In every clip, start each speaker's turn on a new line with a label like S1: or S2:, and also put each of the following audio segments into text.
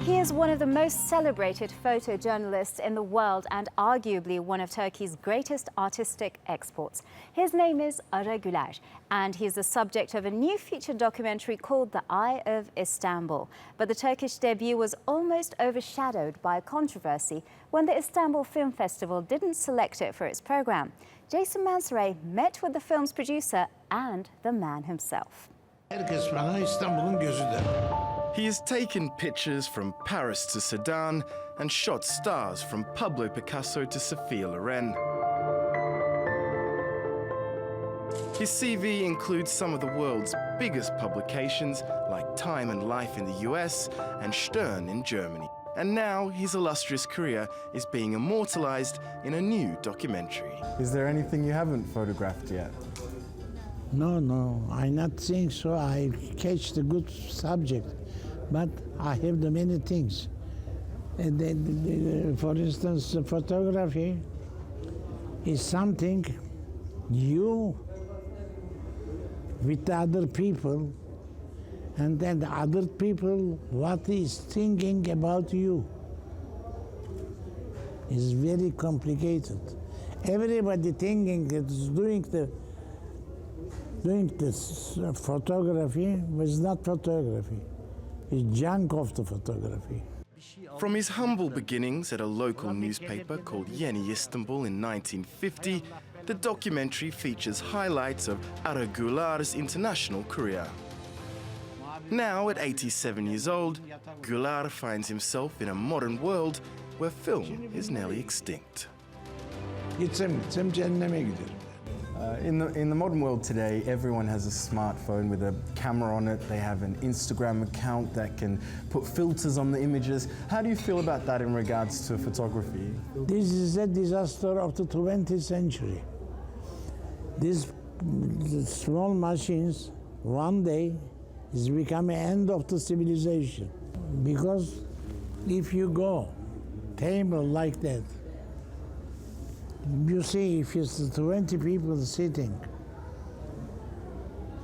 S1: He is one of the most celebrated photojournalists in the world and arguably one of Turkey's greatest artistic exports. His name is Ara Guler, and he is the subject of a new feature documentary called The Eye of Istanbul. But the Turkish debut was almost overshadowed by a controversy when the Istanbul Film Festival didn't select it for its program. Jason Mansoray met with the film's producer and the man himself.
S2: He has taken pictures from Paris to Sudan and shot stars from Pablo Picasso to Sophia Loren. His CV includes some of the world's biggest publications like Time and Life in the US and Stern in Germany. And now his illustrious career is being immortalised in a new documentary.
S3: Is there anything you haven't photographed yet?
S4: No, I not think so. I catch the good subject, but I have the many things. For instance, photography is something you with the other people, and then the other people what is thinking about you is very complicated. Everybody thinking it's doing this photography was not photography. It's junk of the photography.
S2: From his humble beginnings at a local newspaper called Yeni Istanbul in 1950, the documentary features highlights of Ara Guler's international career. Now, at 87 years old, Guler finds himself in a modern world where film is nearly extinct.
S3: In the modern world today, everyone has a smartphone with a camera on it. They have an Instagram account that can put filters on the images. How do you feel about that in regards to photography?
S4: This is a disaster of the 20th century. These small machines, one day, is becoming end of the civilization. Because if you go table like that, you see, if it's 20 people sitting,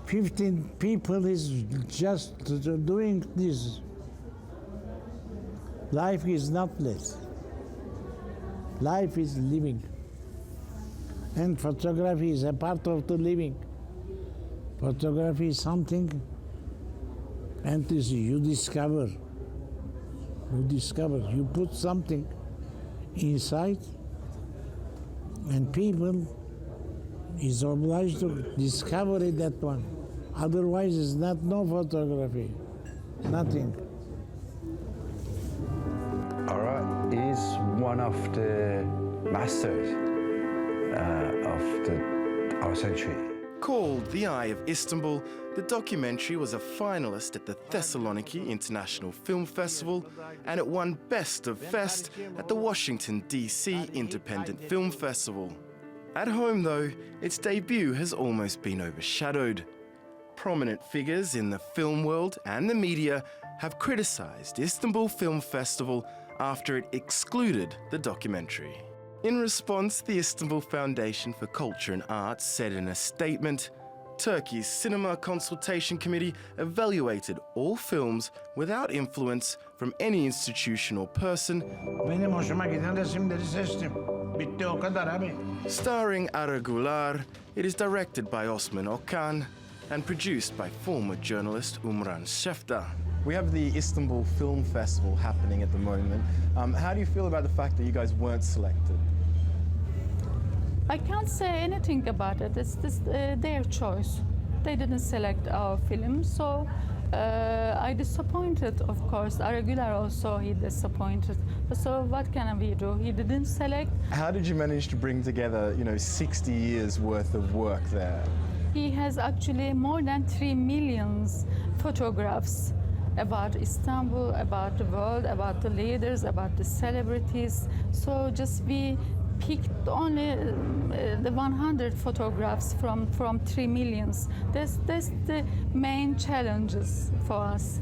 S4: 15 people is just doing this. Life is not less. Life is living. And photography is a part of the living. Photography is something, and this you discover. You put something inside, and people is obliged to discover it, that one. Otherwise, it's not no photography, nothing.
S5: Ara is one of the masters of our century.
S2: Called The Eye of Istanbul, the documentary was a finalist at the Thessaloniki International Film Festival, and it won Best of Fest at the Washington, D.C. Independent Film Festival. At home, though, its debut has almost been overshadowed. Prominent figures in the film world and the media have criticised Istanbul Film Festival after it excluded the documentary. In response, the Istanbul Foundation for Culture and Arts said in a statement, Turkey's Cinema Consultation Committee evaluated all films without influence from any institution or person.
S4: Benim hoşuma giden resimleri seçtim. Bitti o kadar abi.
S2: Starring Ara Guler, it is directed by Osman Okan and produced by former journalist Umran Shefta.
S3: We have the Istanbul Film Festival happening at the moment. How do you feel about the fact that you guys weren't selected?
S6: I can't say anything about it. It's their choice. They didn't select our film, so I disappointed, of course. Ara Guler also, he disappointed. So what can we do? He didn't select.
S3: How did you manage to bring together, 60 years worth of work there?
S6: He has actually more than 3 million photographs about Istanbul, about the world, about the leaders, about the celebrities. So just we picked only the 100 photographs from 3 million. That's the main challenges for us.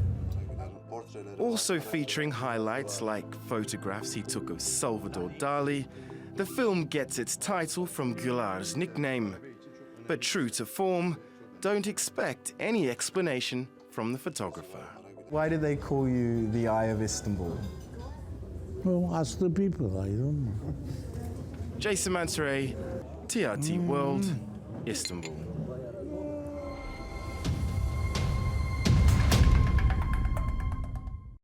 S2: Also featuring highlights like photographs he took of Salvador Dali, the film gets its title from Guler's nickname. But true to form, don't expect any explanation from the photographer.
S3: Why do they call you the Eye of Istanbul?
S4: Well, ask the people, I don't know.
S2: Jason Mansoray, TRT World, Istanbul.